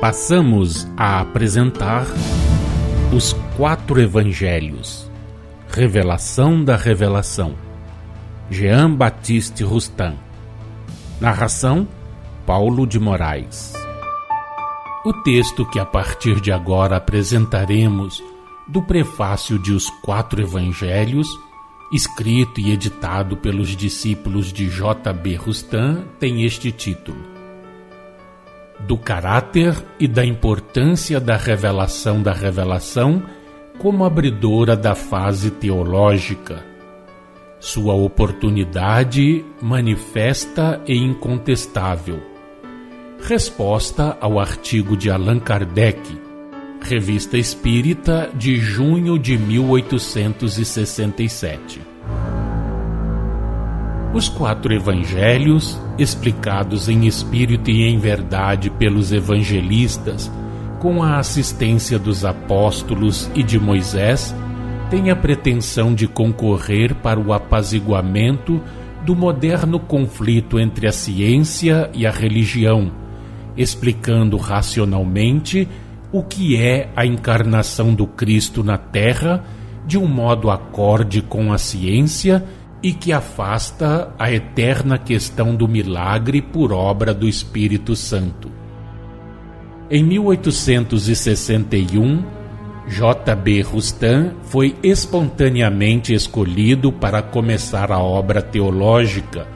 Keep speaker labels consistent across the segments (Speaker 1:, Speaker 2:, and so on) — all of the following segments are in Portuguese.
Speaker 1: Passamos a apresentar os 4 Evangelhos, Revelação da Revelação, Jean-Baptiste Rustin. Narração, Paulo de Moraes. O texto que a partir de agora apresentaremos do prefácio de Os 4 Evangelhos, escrito e editado pelos discípulos de J.B. Rustin, tem este título: Do caráter e da importância da revelação como abridora da fase teológica, sua oportunidade manifesta e incontestável. Resposta ao artigo de Allan Kardec, Revista Espírita, de junho de 1867. Os 4 Evangelhos, explicados em espírito e em verdade pelos evangelistas, com a assistência dos apóstolos e de Moisés, têm a pretensão de concorrer para o apaziguamento do moderno conflito entre a ciência e a religião, explicando racionalmente o que é a encarnação do Cristo na Terra de um modo acorde com a ciência e que afasta a eterna questão do milagre por obra do Espírito Santo. Em 1861, J.B. Rustin foi espontaneamente escolhido para começar a obra teológica,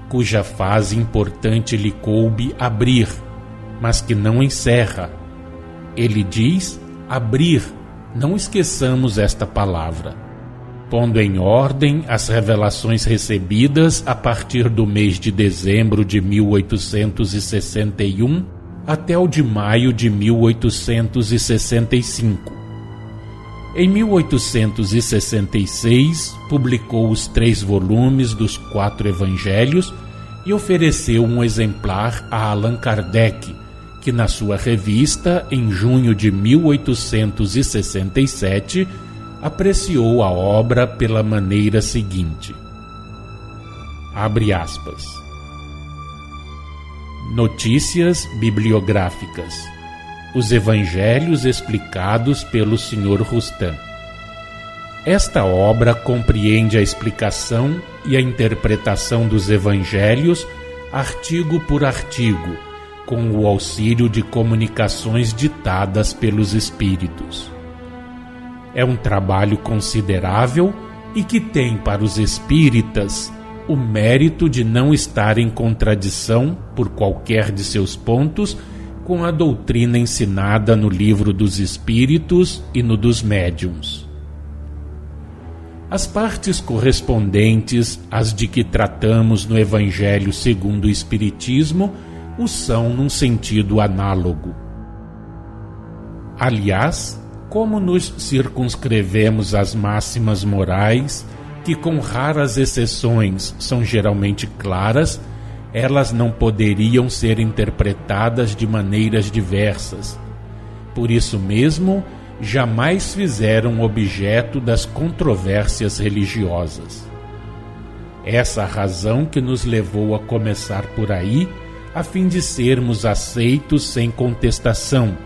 Speaker 1: cuja fase importante lhe coube abrir, mas que não encerra. Ele diz abrir, não esqueçamos esta palavra, pondo em ordem as revelações recebidas a partir do mês de dezembro de 1861 até o de maio de 1865. Em 1866, publicou os 3 volumes dos 4 Evangelhos e ofereceu um exemplar a Allan Kardec, que na sua revista, em junho de 1867, apreciou a obra pela maneira seguinte. Abre aspas. Notícias bibliográficas. Os Evangelhos explicados pelo Sr. Rustin. Esta obra compreende a explicação e a interpretação dos Evangelhos, artigo por artigo, com o auxílio de comunicações ditadas pelos Espíritos. É um trabalho considerável e que tem para os espíritas o mérito de não estar em contradição, por qualquer de seus pontos, com a doutrina ensinada no Livro dos Espíritos e no dos Médiuns. As partes correspondentes às de que tratamos no Evangelho segundo o Espiritismo o são num sentido análogo. Aliás, como nos circunscrevemos às máximas morais, que com raras exceções são geralmente claras, elas não poderiam ser interpretadas de maneiras diversas. Por isso mesmo, jamais fizeram objeto das controvérsias religiosas. Essa a razão que nos levou a começar por aí, a fim de sermos aceitos sem contestação,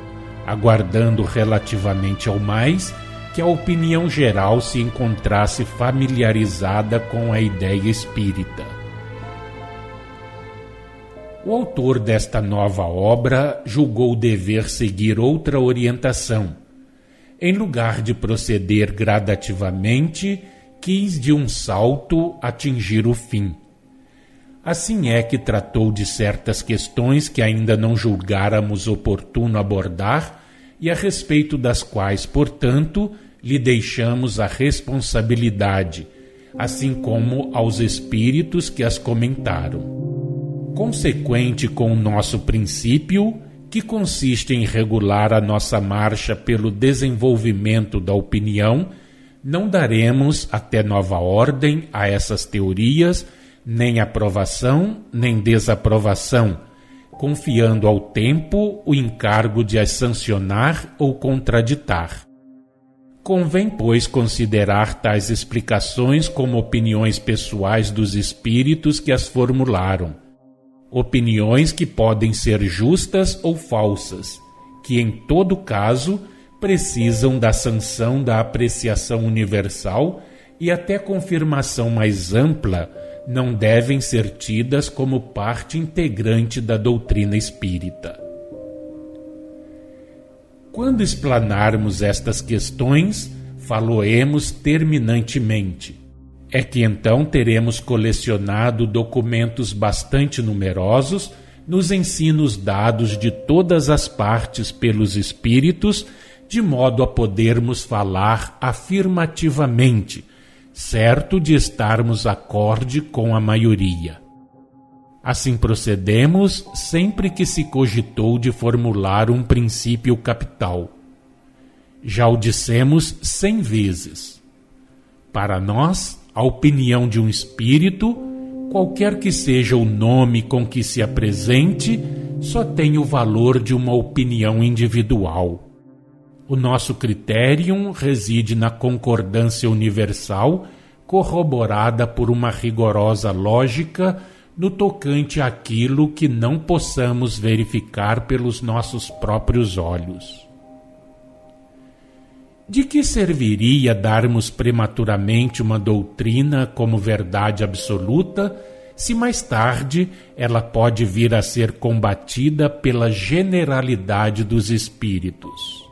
Speaker 1: aguardando relativamente ao mais que a opinião geral se encontrasse familiarizada com a ideia espírita. O autor desta nova obra julgou dever seguir outra orientação. Em lugar de proceder gradativamente, quis de um salto atingir o fim. Assim é que tratou de certas questões que ainda não julgáramos oportuno abordar e a respeito das quais, portanto, lhe deixamos a responsabilidade, assim como aos espíritos que as comentaram. Consequente com o nosso princípio, que consiste em regular a nossa marcha pelo desenvolvimento da opinião, não daremos, até nova ordem, a essas teorias, nem aprovação, nem desaprovação, confiando ao tempo o encargo de as sancionar ou contraditar. Convém, pois, considerar tais explicações como opiniões pessoais dos espíritos que as formularam, opiniões que podem ser justas ou falsas, que em todo caso precisam da sanção da apreciação universal e até confirmação mais ampla não devem ser tidas como parte integrante da doutrina espírita. Quando explanarmos estas questões, faloemos terminantemente. É que então teremos colecionado documentos bastante numerosos nos ensinos dados de todas as partes pelos espíritos, de modo a podermos falar afirmativamente, certo de estarmos acorde com a maioria. Assim procedemos sempre que se cogitou de formular um princípio capital. Já o dissemos 100 vezes. Para nós, a opinião de um espírito, qualquer que seja o nome com que se apresente, só tem o valor de uma opinião individual. O nosso criterium reside na concordância universal, corroborada por uma rigorosa lógica no tocante àquilo que não possamos verificar pelos nossos próprios olhos. De que serviria darmos prematuramente uma doutrina como verdade absoluta, se mais tarde ela pode vir a ser combatida pela generalidade dos espíritos?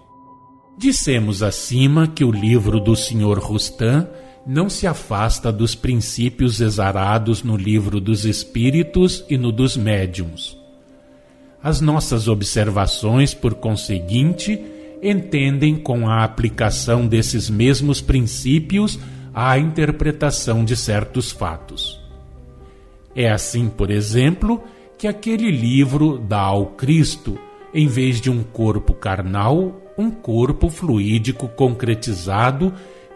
Speaker 1: Dissemos acima que o livro do Sr. Rustan não se afasta dos princípios exarados no livro dos espíritos e no dos médiuns. As nossas observações, por conseguinte, entendem com a aplicação desses mesmos princípios à interpretação de certos fatos. É assim, por exemplo, que aquele livro dá ao Cristo, em vez de um corpo carnal, um corpo fluídico concretizado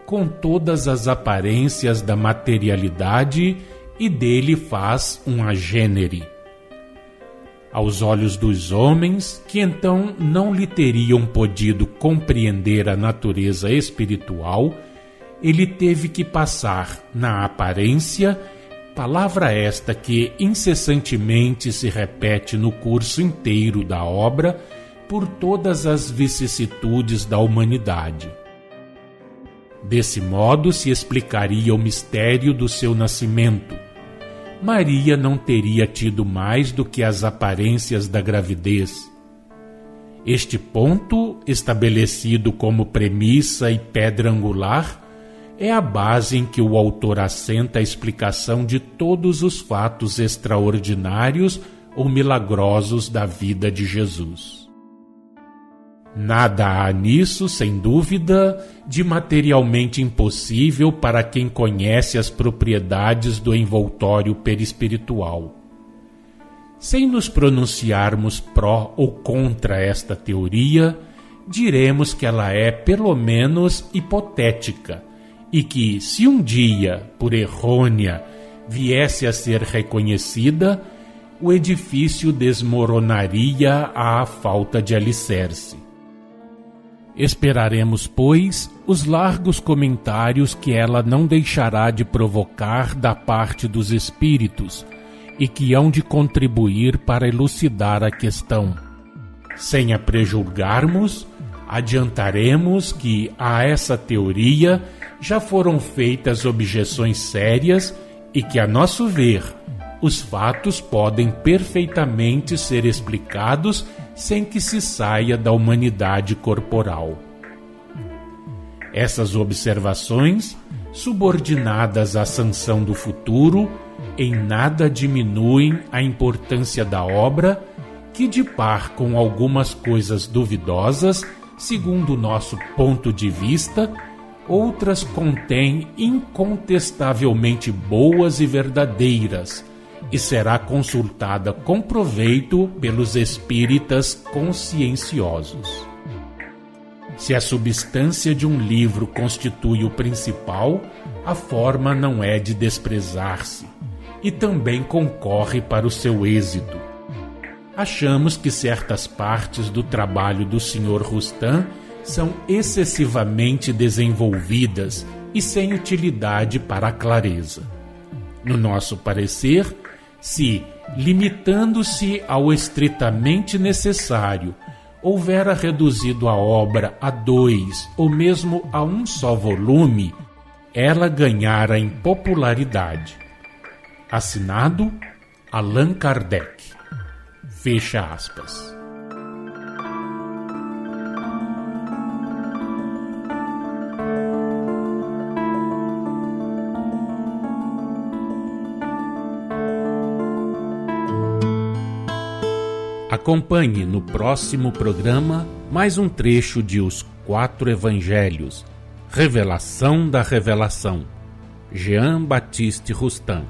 Speaker 1: com todas as aparências da materialidade e dele faz um agênere. Aos olhos dos homens, que então não lhe teriam podido compreender a natureza espiritual, ele teve que passar na aparência, palavra esta que incessantemente se repete no curso inteiro da obra, por todas as vicissitudes da humanidade. Desse modo se explicaria o mistério do seu nascimento. Maria não teria tido mais do que as aparências da gravidez. Este ponto, estabelecido como premissa e pedra angular, é a base em que o autor assenta a explicação de todos os fatos extraordinários ou milagrosos da vida de Jesus. Nada há nisso, sem dúvida, de materialmente impossível para quem conhece as propriedades do envoltório perispiritual. Sem nos pronunciarmos pró ou contra esta teoria, diremos que ela é, pelo menos, hipotética, e que, se um dia, por errônea, viesse a ser reconhecida, o edifício desmoronaria à falta de alicerce. Esperaremos, pois, os largos comentários que ela não deixará de provocar da parte dos espíritos e que hão de contribuir para elucidar a questão. Sem a prejulgarmos, adiantaremos que a essa teoria já foram feitas objeções sérias e que, a nosso ver, os fatos podem perfeitamente ser explicados sem que se saia da humanidade corporal. Essas observações, subordinadas à sanção do futuro, em nada diminuem a importância da obra, que, de par com algumas coisas duvidosas, segundo o nosso ponto de vista, outras contém incontestavelmente boas e verdadeiras, e será consultada com proveito pelos espíritas conscienciosos. Se a substância de um livro constitui o principal, a forma não é de desprezar-se, e também concorre para o seu êxito. Achamos que certas partes do trabalho do Sr. Rustan são excessivamente desenvolvidas e sem utilidade para a clareza. No nosso parecer, se, limitando-se ao estritamente necessário, houvera reduzido a obra a 2 ou mesmo a um só volume, ela ganhara em popularidade. Assinado Allan Kardec. Fecha aspas. Acompanhe no próximo programa mais um trecho de Os 4 Evangelhos, Revelação da Revelação, Jean Baptiste Rustin.